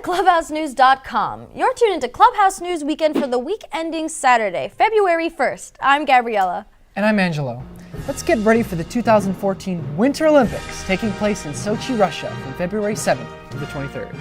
ClubhouseNews.com. You're tuned into Clubhouse News Weekend for the week ending Saturday, February 1st. I'm Gabriella. And I'm Angelo. Let's get ready for the 2014 Winter Olympics taking place in Sochi, Russia from February 7th to the 23rd.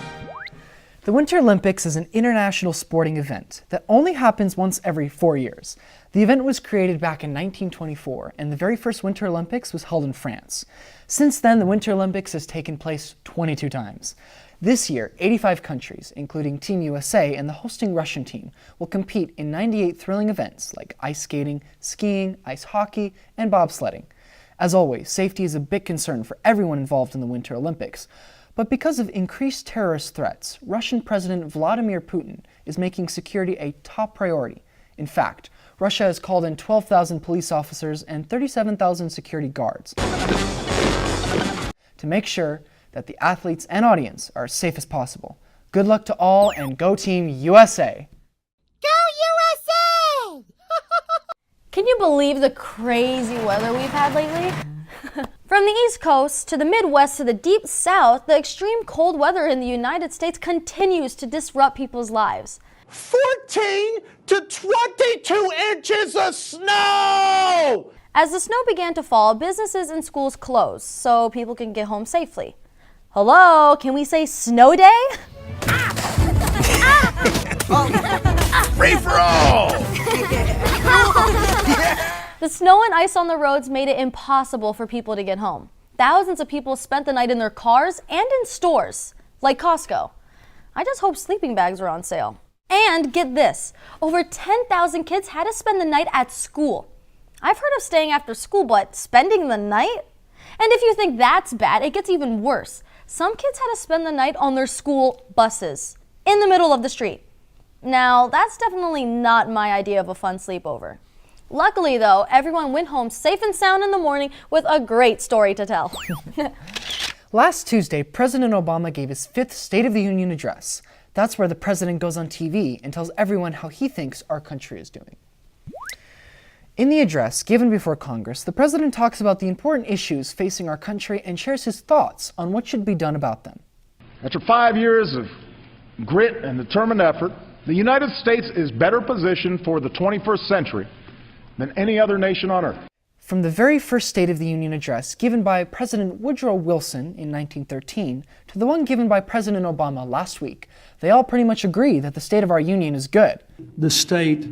The Winter Olympics is an international sporting event that only happens once every 4 years. The event was created back in 1924, and the very first Winter Olympics was held in France. Since then, the Winter Olympics has taken place 22 times. This year, 85 countries, including Team USA and the hosting Russian team, will compete in 98 thrilling events like ice skating, skiing, ice hockey, and bobsledding. As always, safety is a big concern for everyone involved in the Winter Olympics. But because of increased terrorist threats, Russian President Vladimir Putin is making security a top priority. In fact, Russia has called in 12,000 police officers and 37,000 security guards to make sure that the athletes and audience are as safe as possible. Good luck to all, and go Team USA! Go USA! Can you believe the crazy weather we've had lately? From the East Coast to the Midwest to the Deep South, the extreme cold weather in the United States continues to disrupt people's lives. 14 to 22 inches of snow! As the snow began to fall, businesses and schools closed so people can get home safely. Hello, can we say snow day? Free for all! The snow and ice on the roads made it impossible for people to get home. Thousands of people spent the night in their cars and in stores, like Costco. I just hope sleeping bags are on sale. And get this, over 10,000 kids had to spend the night at school. I've heard of staying after school, but spending the night? And if you think that's bad, it gets even worse. Some kids had to spend the night on their school buses, in the middle of the street. Now, that's definitely not my idea of a fun sleepover. Luckily, though, everyone went home safe and sound in the morning with a great story to tell. Last Tuesday, President Obama gave his 5th State of the Union address. That's where the president goes on TV and tells everyone how he thinks our country is doing. In the address given before Congress, the president talks about the important issues facing our country and shares his thoughts on what should be done about them. After 5 years of grit and determined effort, the United States is better positioned for the 21st century than any other nation on earth. From the very first State of the Union address given by President Woodrow Wilson in 1913 to the one given by President Obama last week, they all pretty much agree that the state of our union is good. The state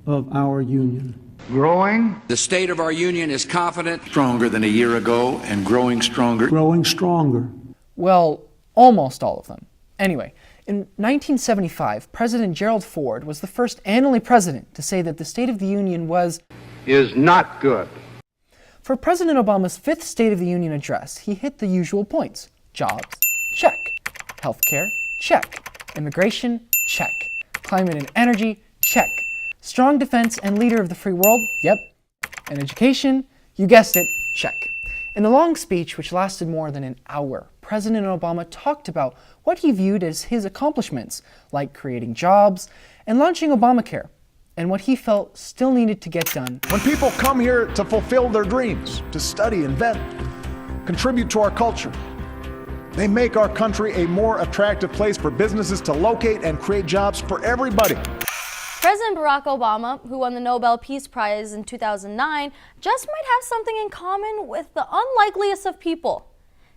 of our union. Growing. The state of our union is confident, stronger than a year ago, and growing stronger. Growing stronger. Well, almost all of them. Anyway, in 1975, President Gerald Ford was the first and only president to say that the State of the Union Is not good. For President Obama's 5th State of the Union address, he hit the usual points. Jobs, check. Healthcare, check. Immigration, check. Climate and energy, check. Strong defense and leader of the free world, yep. And education, you guessed it, check. In the long speech, which lasted more than an hour, President Obama talked about what he viewed as his accomplishments, like creating jobs and launching Obamacare, and what he felt still needed to get done. When people come here to fulfill their dreams, to study, invent, contribute to our culture, they make our country a more attractive place for businesses to locate and create jobs for everybody. President Barack Obama, who won the Nobel Peace Prize in 2009, just might have something in common with the unlikeliest of people.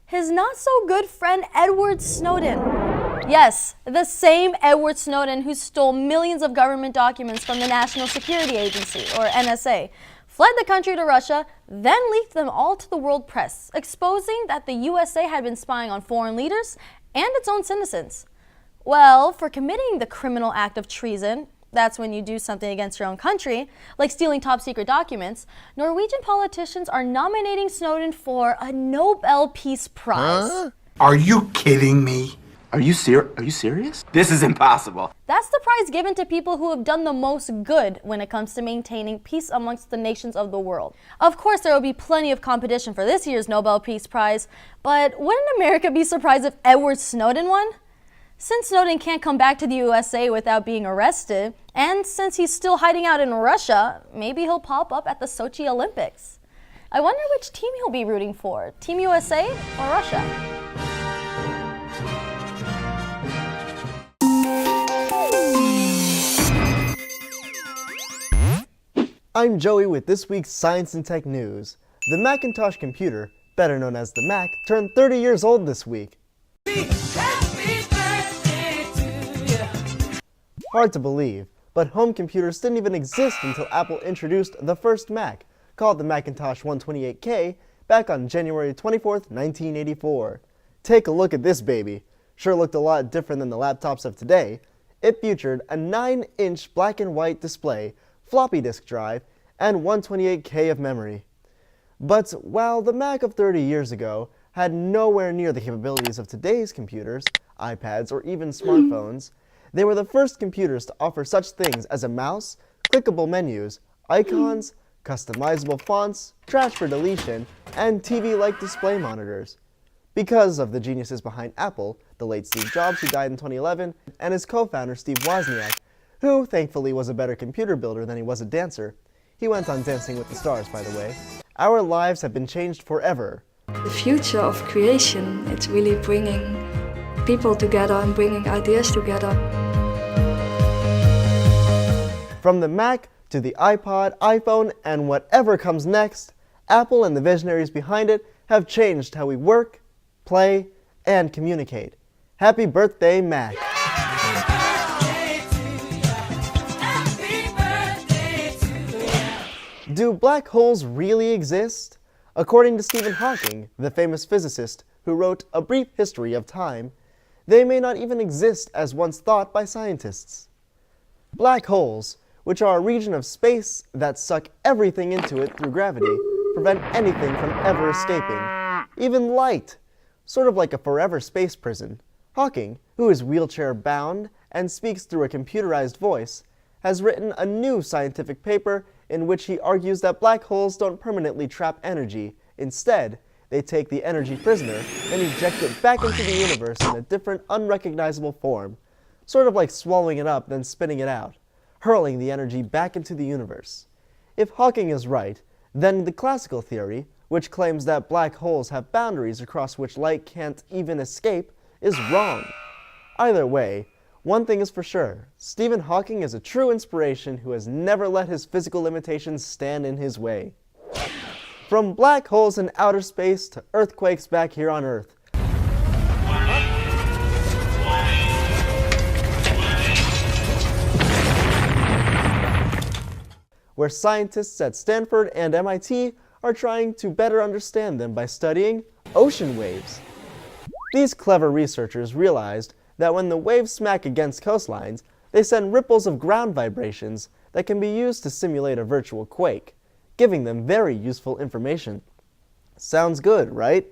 His not-so-good friend Edward Snowden. Yes, the same Edward Snowden who stole millions of government documents from the National Security Agency, or NSA, fled the country to Russia, then leaked them all to the world press, exposing that the USA had been spying on foreign leaders and its own citizens. Well, for committing the criminal act of treason, that's when you do something against your own country, like stealing top-secret documents, Norwegian politicians are nominating Snowden for a Nobel Peace Prize. Huh? Are you kidding me? Are you serious? This is impossible. That's the prize given to people who have done the most good when it comes to maintaining peace amongst the nations of the world. Of course, there will be plenty of competition for this year's Nobel Peace Prize, but wouldn't America be surprised if Edward Snowden won? Since Snowden can't come back to the USA without being arrested, and since he's still hiding out in Russia, maybe he'll pop up at the Sochi Olympics. I wonder which team he'll be rooting for, Team USA or Russia? I'm Joey with this week's Science and Tech News. The Macintosh computer, better known as the Mac, turned 30 years old this week. Hard to believe, but home computers didn't even exist until Apple introduced the first Mac, called the Macintosh 128K, back on January 24th, 1984. Take a look at this baby. Sure looked a lot different than the laptops of today. It featured a 9-inch black and white display, floppy disk drive, and 128K of memory. But while the Mac of 30 years ago had nowhere near the capabilities of today's computers, iPads, or even smartphones, they were the first computers to offer such things as a mouse, clickable menus, icons, customizable fonts, trash for deletion, and TV-like display monitors. Because of the geniuses behind Apple, the late Steve Jobs, who died in 2011, and his co-founder Steve Wozniak, who thankfully was a better computer builder than he was a dancer. He went on Dancing with the Stars, by the way. Our lives have been changed forever. The future of creation, it's really bringing people together and bringing ideas together. From the Mac to the iPod, iPhone, and whatever comes next, Apple and the visionaries behind it have changed how we work, play, and communicate. Happy birthday, Mac! Do black holes really exist? According to Stephen Hawking, the famous physicist who wrote A Brief History of Time, they may not even exist as once thought by scientists. Black holes, which are a region of space that suck everything into it through gravity, prevent anything from ever escaping, even light, sort of like a forever space prison. Hawking, who is wheelchair-bound and speaks through a computerized voice, has written a new scientific paper in which he argues that black holes don't permanently trap energy. Instead, they take the energy prisoner and eject it back into the universe in a different, unrecognizable form, sort of like swallowing it up then spitting it out, hurling the energy back into the universe. If Hawking is right, then the classical theory, which claims that black holes have boundaries across which light can't even escape, is wrong. Either way, one thing is for sure, Stephen Hawking is a true inspiration who has never let his physical limitations stand in his way. From black holes in outer space to earthquakes back here on Earth. Where scientists at Stanford and MIT are trying to better understand them by studying ocean waves. These clever researchers realized that when the waves smack against coastlines, they send ripples of ground vibrations that can be used to simulate a virtual quake, giving them very useful information. Sounds good, right?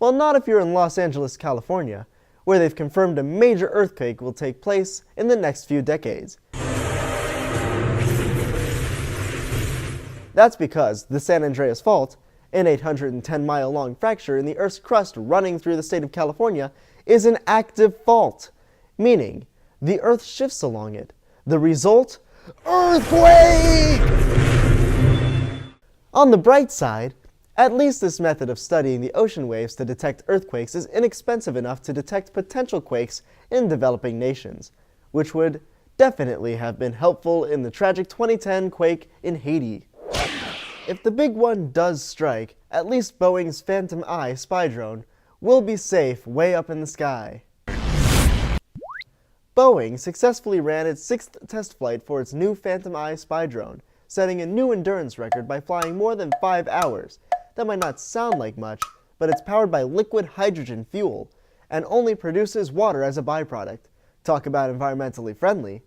Well, not if you're in Los Angeles, California, where they've confirmed a major earthquake will take place in the next few decades. That's because the San Andreas Fault, an 810-mile-long fracture in the Earth's crust running through the state of California, is an active fault, meaning the Earth shifts along it. The result? Earthquake! On the bright side, at least this method of studying the ocean waves to detect earthquakes is inexpensive enough to detect potential quakes in developing nations, which would definitely have been helpful in the tragic 2010 quake in Haiti. If the big one does strike, at least Boeing's Phantom Eye spy drone will be safe way up in the sky. Boeing successfully ran its 6th test flight for its new Phantom Eye spy drone, setting a new endurance record by flying more than 5 hours. That might not sound like much, but it's powered by liquid hydrogen fuel and only produces water as a byproduct. Talk about environmentally friendly.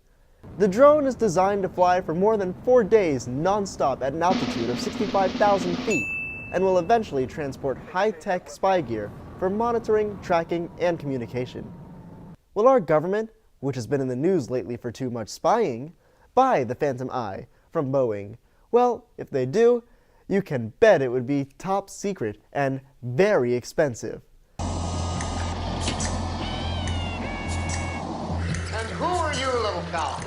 The drone is designed to fly for more than 4 days non-stop at an altitude of 65,000 feet and will eventually transport high-tech spy gear for monitoring, tracking, and communication. Will our government, which has been in the news lately for too much spying, buy the Phantom Eye from Boeing? Well, if they do, you can bet it would be top secret and very expensive. And who are you, little pal?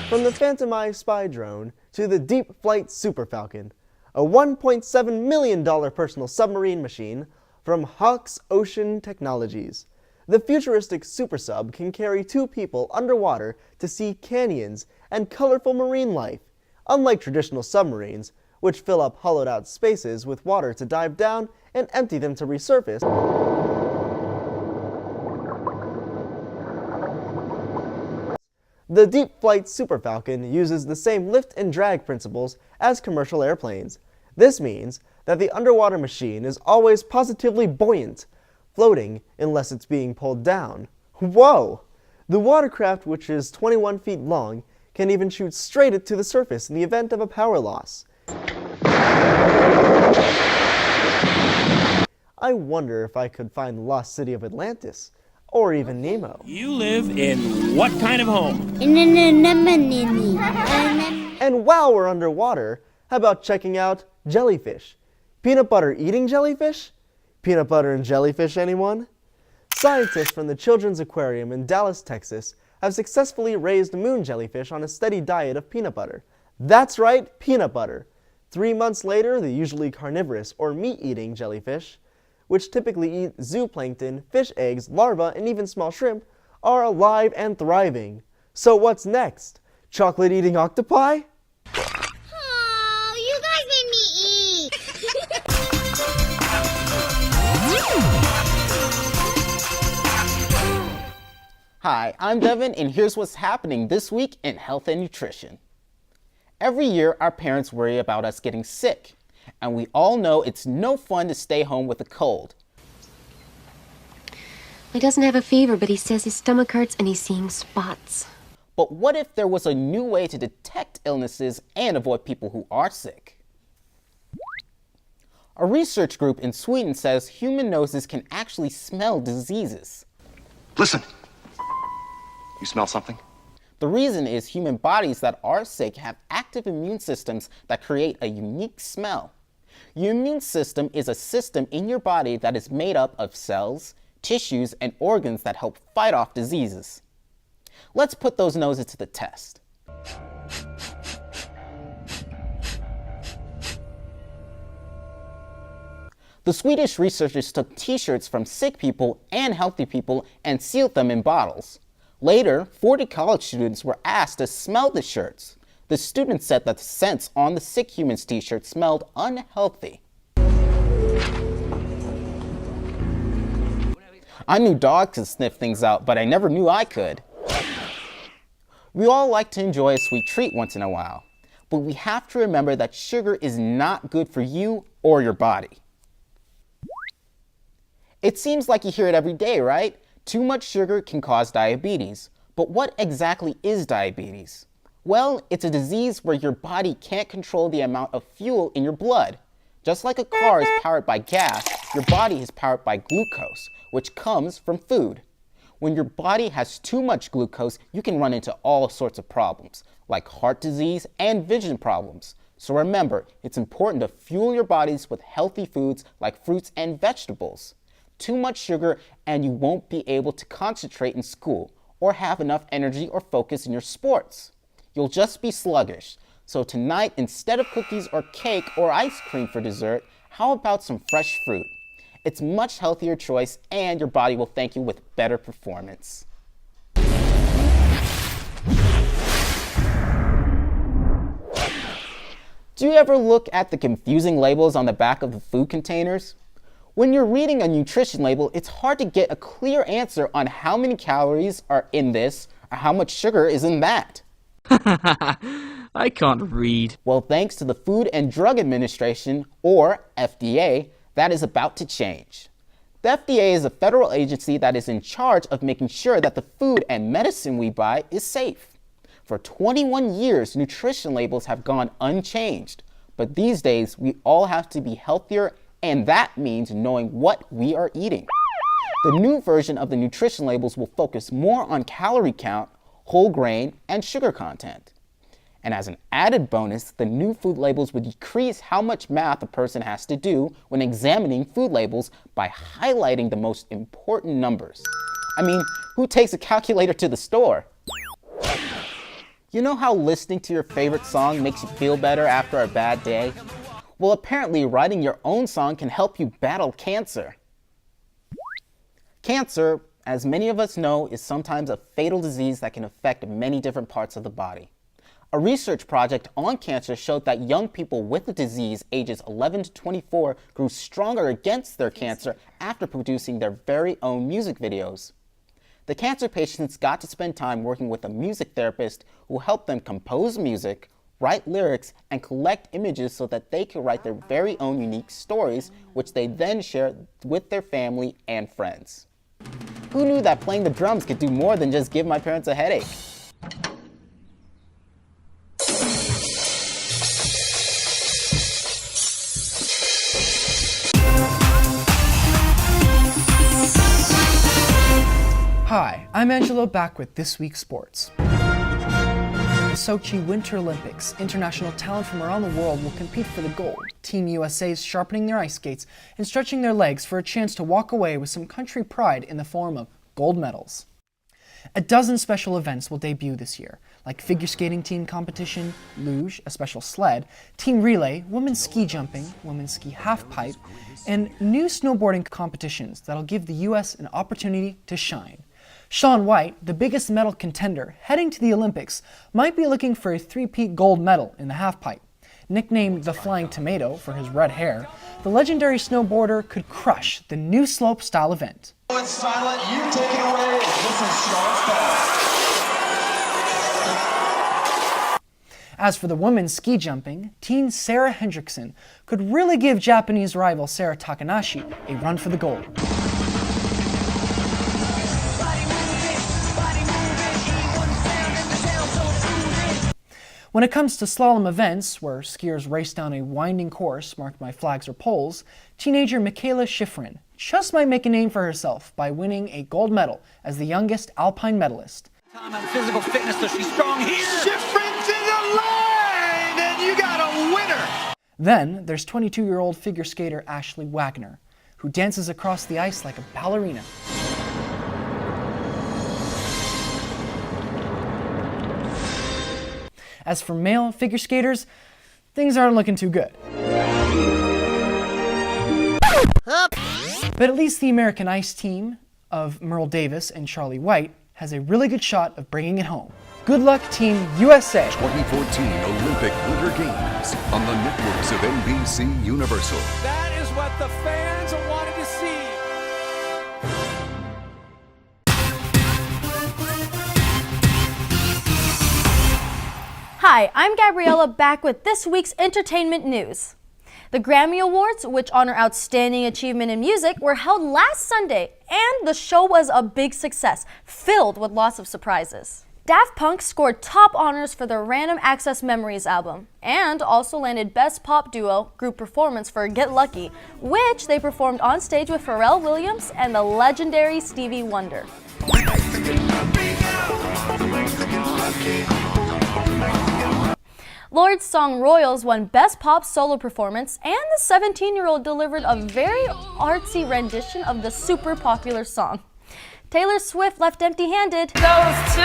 From the Phantom Eye spy drone to the Deep Flight Super Falcon, a $1.7 million personal submarine machine from Hawks Ocean Technologies. The futuristic super sub can carry 2 people underwater to see canyons and colorful marine life. unlike traditional submarines, which fill up hollowed-out spaces with water to dive down and empty them to resurface. The deep flight Super Falcon uses the same lift and drag principles as commercial airplanes. This means that the underwater machine is always positively buoyant, floating unless it's being pulled down. Whoa! The watercraft, which is 21 feet long, can even shoot straight to the surface in the event of a power loss. I wonder if I could find the lost city of Atlantis, or even Nemo. You live in what kind of home? And while we're underwater, how about checking out jellyfish? Peanut butter eating jellyfish? Peanut butter and jellyfish, anyone? Scientists from the Children's Aquarium in Dallas, Texas, have successfully raised moon jellyfish on a steady diet of peanut butter. That's right, peanut butter. 3 months later, the usually carnivorous or meat-eating jellyfish, which typically eat zooplankton, fish eggs, larvae, and even small shrimp, are alive and thriving. So what's next? Chocolate-eating octopi? Oh, you guys made me eat! Hi, I'm Devin, and here's what's happening this week in health and nutrition. Every year, our parents worry about us getting sick, and we all know it's no fun to stay home with a cold. He doesn't have a fever, but he says his stomach hurts and he's seeing spots. But what if there was a new way to detect illnesses and avoid people who are sick? A research group in Sweden says human noses can actually smell diseases. Listen. You smell something? The reason is human bodies that are sick have active immune systems that create a unique smell. Your immune system is a system in your body that is made up of cells, tissues, and organs that help fight off diseases. Let's put those noses to the test. The Swedish researchers took t-shirts from sick people and healthy people and sealed them in bottles. Later, 40 college students were asked to smell the shirts. The students said that the scents on the sick human's t-shirt smelled unhealthy. I knew dogs could sniff things out, but I never knew I could. We all like to enjoy a sweet treat once in a while, but we have to remember that sugar is not good for you or your body. It seems like you hear it every day, right? Too much sugar can cause diabetes. But what exactly is diabetes? Well, it's a disease where your body can't control the amount of fuel in your blood. Just like a car is powered by gas, your body is powered by glucose, which comes from food. When your body has too much glucose, you can run into all sorts of problems, like heart disease and vision problems. So remember, it's important to fuel your bodies with healthy foods like fruits and vegetables. Too much sugar and you won't be able to concentrate in school or have enough energy or focus in your sports. You'll just be sluggish. So tonight, instead of cookies or cake or ice cream for dessert, how about some fresh fruit? It's a much healthier choice and your body will thank you with better performance. Do you ever look at the confusing labels on the back of the food containers? When you're reading a nutrition label, it's hard to get a clear answer on how many calories are in this or how much sugar is in that. I can't read. Well, thanks to the Food and Drug Administration, or FDA, that is about to change. The FDA is a federal agency that is in charge of making sure that the food and medicine we buy is safe. For 21 years, nutrition labels have gone unchanged. But these days, we all have to be healthier, and that means knowing what we are eating. The new version of the nutrition labels will focus more on calorie count, whole grain, and sugar content. And as an added bonus, the new food labels would decrease how much math a person has to do when examining food labels by highlighting the most important numbers. I mean, who takes a calculator to the store? You know how listening to your favorite song makes you feel better after a bad day? Well, apparently writing your own song can help you battle cancer. Cancer, as many of us know, is sometimes a fatal disease that can affect many different parts of the body. A research project on cancer showed that young people with the disease ages 11 to 24 grew stronger against their cancer after producing their very own music videos. The cancer patients got to spend time working with a music therapist who helped them compose music, write lyrics, and collect images so that they could write their very own unique stories, which they then share with their family and friends. Who knew that playing the drums could do more than just give my parents a headache? Hi, I'm Angelo, back with This Week's Sports. The Sochi Winter Olympics, international talent from around the world will compete for the gold. Team USA is sharpening their ice skates and stretching their legs for a chance to walk away with some country pride in the form of gold medals. A dozen special events will debut this year, like figure skating team competition, luge, a special sled, team relay, women's ski jumping, women's ski halfpipe, and new snowboarding competitions that'll give the US an opportunity to shine. Shaun White, the biggest medal contender heading to the Olympics, might be looking for a three-peat gold medal in the halfpipe. Nicknamed the Flying Tomato for his red hair, the legendary snowboarder could crush the new slope-style event. It's silent, you take it away. This is Shaun's ball. As for the women's ski jumping, teen Sarah Hendrickson could really give Japanese rival Sarah Takanashi a run for the gold. When it comes to slalom events, where skiers race down a winding course marked by flags or poles, teenager Michaela Schifrin just might make a name for herself by winning a gold medal as the youngest alpine medalist. Time on physical fitness, so she's strong here. Schifrin to the line, and you got a winner. Then there's 22-year-old figure skater Ashley Wagner, who dances across the ice like a ballerina. As for male figure skaters, things aren't looking too good. But at least the American Ice team of Merle Davis and Charlie White has a really good shot of bringing it home. Good luck, Team USA! 2014 Olympic Winter Games on the networks of NBC Universal. That is what the fans wanted to see. Hi, I'm Gabriella, back with this week's entertainment news. The Grammy Awards, which honor outstanding achievement in music, were held last Sunday, and the show was a big success, filled with lots of surprises. Daft Punk scored top honors for their Random Access Memories album, and also landed Best Pop Duo Group Performance for Get Lucky, which they performed on stage with Pharrell Williams and the legendary Stevie Wonder. Lord's song Royals won Best Pop Solo Performance, and the 17-year-old delivered a very artsy rendition of the super popular song. Taylor Swift left empty-handed. Those two!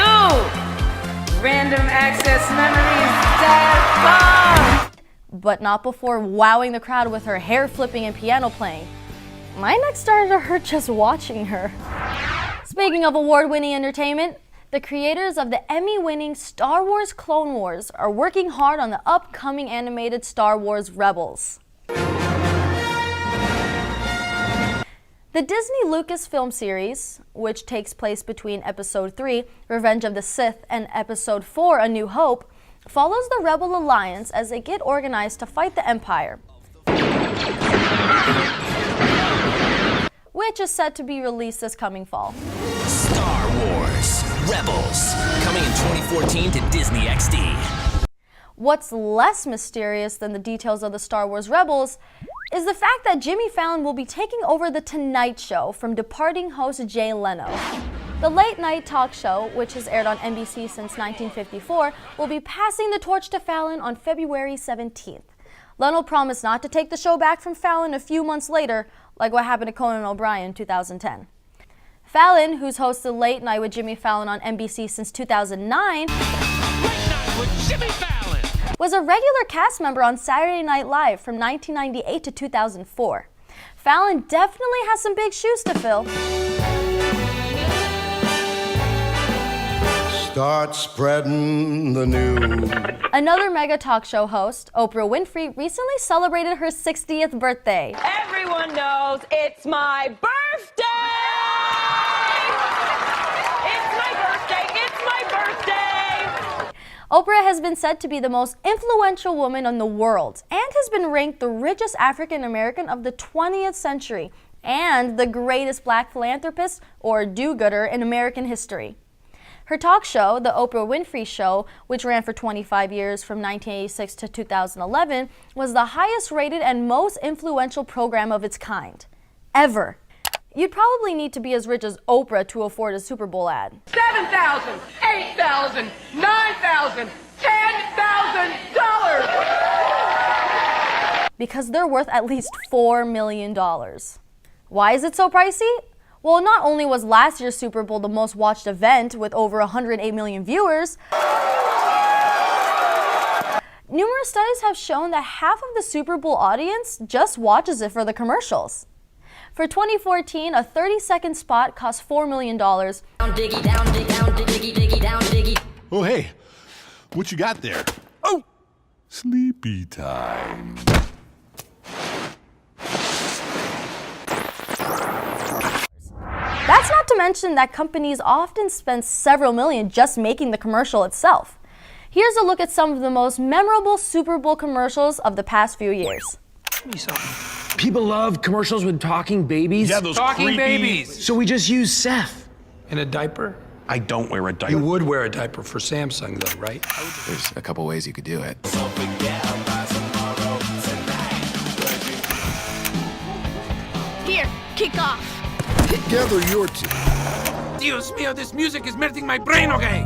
Random Access Memories, Daft Punk! But not before wowing the crowd with her hair flipping and piano playing. My neck started to hurt just watching her. Speaking of award-winning entertainment, the creators of the Emmy-winning Star Wars Clone Wars are working hard on the upcoming animated Star Wars Rebels. The Disney Lucasfilm series, which takes place between Episode 3, Revenge of the Sith, and Episode 4, A New Hope, follows the Rebel Alliance as they get organized to fight the Empire, which is set to be released this coming fall. Star Wars Rebels, coming in 2014 to Disney XD. What's less mysterious than the details of the Star Wars Rebels is the fact that Jimmy Fallon will be taking over The Tonight Show from departing host Jay Leno. The late-night talk show, which has aired on NBC since 1954, will be passing the torch to Fallon on February 17th. Leno promised not to take the show back from Fallon a few months later, like what happened to Conan O'Brien in 2010. Fallon, who's hosted Late Night with Jimmy Fallon on NBC since 2009, was a regular cast member on Saturday Night Live from 1998 to 2004. Fallon definitely has some big shoes to fill. Start spreading the news. Another mega talk show host, Oprah Winfrey, recently celebrated her 60th birthday. Everyone knows it's my birthday! It's my birthday! It's my birthday! Oprah has been said to be the most influential woman in the world and has been ranked the richest African American of the 20th century and the greatest black philanthropist or do-gooder in American history. Her talk show, The Oprah Winfrey Show, which ran for 25 years from 1986 to 2011, was the highest rated and most influential program of its kind, ever. You'd probably need to be as rich as Oprah to afford a Super Bowl ad. $7,000, $8,000, $9,000, $10,000! Because they're worth at least $4 million. Why is it so pricey? Well, not only was last year's Super Bowl the most watched event with over 108 million viewers, numerous studies have shown that half of the Super Bowl audience just watches it for the commercials. For 2014, a 30-second spot cost $4 million. Oh, hey, what you got there? Oh, sleepy time. That's not to mention that companies often spend several million just making the commercial itself. Here's a look at some of the most memorable Super Bowl commercials of the past few years. People love commercials with talking babies. Yeah, those talking creepy babies. So we just use Seth. In a diaper? I don't wear a diaper. You would wear a diaper for Samsung, though, right? There's a couple ways you could do it. Here, kick off. Gather your team. Dios mío, this music is melting my brain, okay?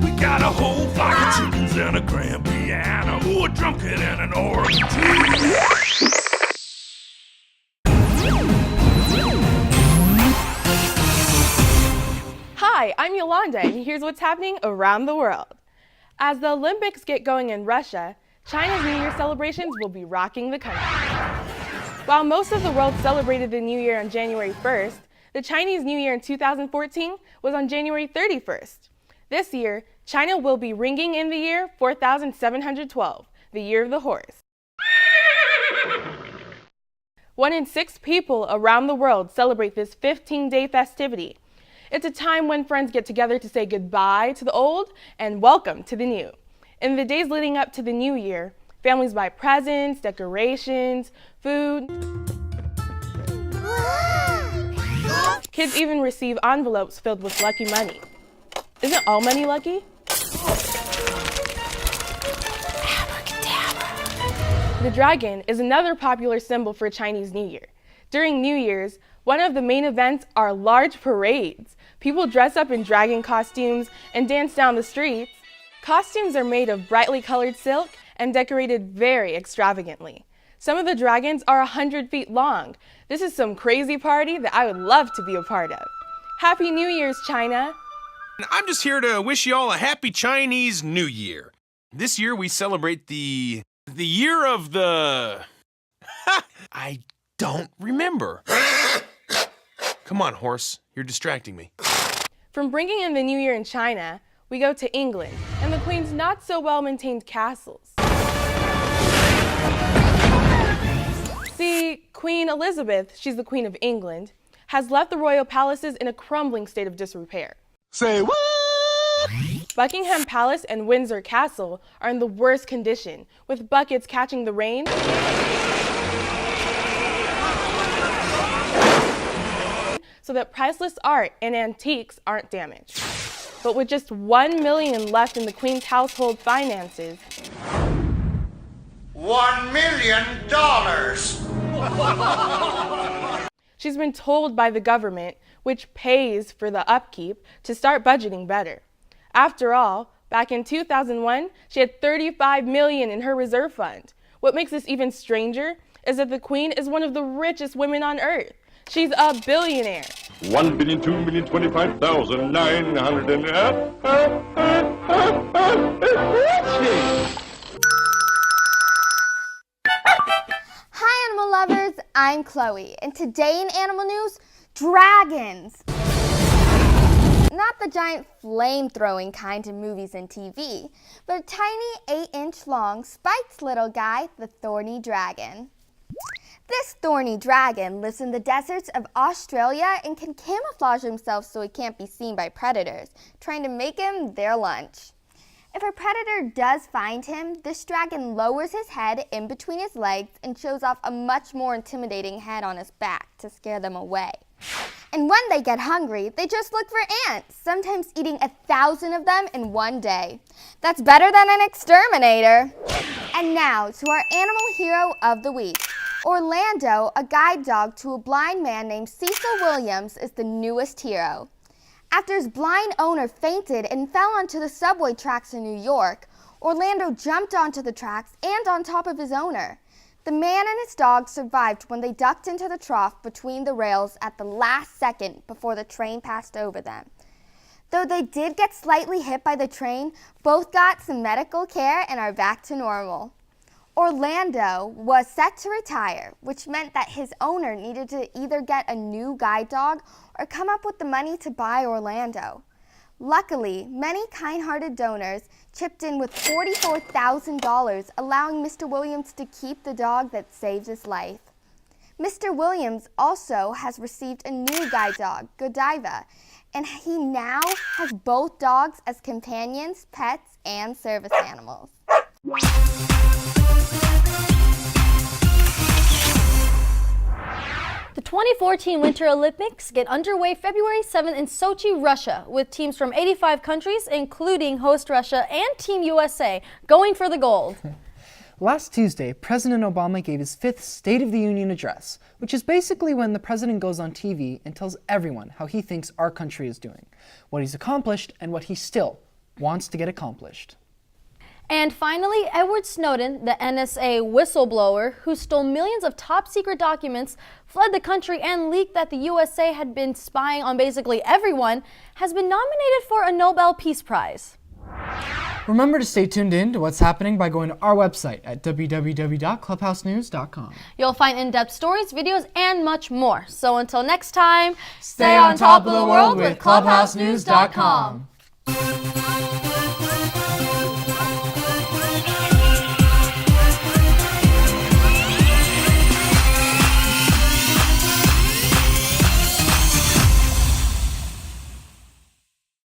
We got a whole flock of chickens and a grand piano. Ooh, a drum kit and an organ. Hi, I'm Yolanda, and here's what's happening around the world. As the Olympics get going in Russia, China's New Year celebrations will be rocking the country. While most of the world celebrated the New Year on January 1st, the Chinese New Year in 2014 was on January 31st. This year, China will be ringing in the year 4712, the year of the horse. 1 in 6 people around the world celebrate this 15-day festivity. It's a time when friends get together to say goodbye to the old and welcome to the new. In the days leading up to the New Year, families buy presents, decorations, food. Kids even receive envelopes filled with lucky money. Isn't all money lucky? The dragon is another popular symbol for Chinese New Year. During New Year's, one of the main events are large parades. People dress up in dragon costumes and dance down the streets. Costumes are made of brightly colored silk and decorated very extravagantly. Some of the dragons are 100 feet long. This is some crazy party that I would love to be a part of. Happy New Year's, China! I'm just here to wish you all a happy Chinese New Year. This year we celebrate the year of the... I don't remember. Come on, horse. You're distracting me. From bringing in the New Year in China, we go to England and the Queen's not so well-maintained castles. See, Queen Elizabeth, she's the Queen of England, has left the royal palaces in a crumbling state of disrepair. Say what? Buckingham Palace and Windsor Castle are in the worst condition, with buckets catching the rain so that priceless art and antiques aren't damaged. But with just $1 million left in the Queen's household finances, $1 million! she's been told by the government, which pays for the upkeep, to start budgeting better. After all, back in 2001, she had $35 million in her reserve fund. What makes this even stranger is that the Queen is one of the richest women on earth. She's a billionaire. 1,225,009. Hi, animal lovers. I'm Chloe, and today in Animal News, dragons. Not the giant flame-throwing kind in movies and TV, but a tiny 8-inch long, spiked little guy, the thorny dragon. This thorny dragon lives in the deserts of Australia and can camouflage himself so he can't be seen by predators, trying to make him their lunch. If a predator does find him, this dragon lowers his head in between his legs and shows off a much more intimidating head on his back to scare them away. And when they get hungry, they just look for ants, sometimes eating 1,000 of them in one day. That's better than an exterminator. And now to our animal hero of the week. Orlando, a guide dog to a blind man named Cecil Williams, is the newest hero. After his blind owner fainted and fell onto the subway tracks in New York, Orlando jumped onto the tracks and on top of his owner. The man and his dog survived when they ducked into the trough between the rails at the last second before the train passed over them. Though they did get slightly hit by the train, both got some medical care and are back to normal. Orlando was set to retire, which meant that his owner needed to either get a new guide dog or come up with the money to buy Orlando. Luckily, many kind-hearted donors chipped in with $44,000, allowing Mr. Williams to keep the dog that saved his life. Mr. Williams also has received a new guide dog, Godiva, and he now has both dogs as companions, pets, and service animals. The 2014 Winter Olympics get underway February 7th in Sochi, Russia, with teams from 85 countries, including host Russia and Team USA, going for the gold. Last Tuesday, President Obama gave his 5th State of the Union address, which is basically when the president goes on TV and tells everyone how he thinks our country is doing, what he's accomplished, and what he still wants to get accomplished. And finally, Edward Snowden, the NSA whistleblower who stole millions of top-secret documents, fled the country, and leaked that the USA had been spying on basically everyone, has been nominated for a Nobel Peace Prize. Remember to stay tuned in to what's happening by going to our website at www.clubhousenews.com. You'll find in-depth stories, videos, and much more. So until next time, stay on top of the world with ClubhouseNews.com.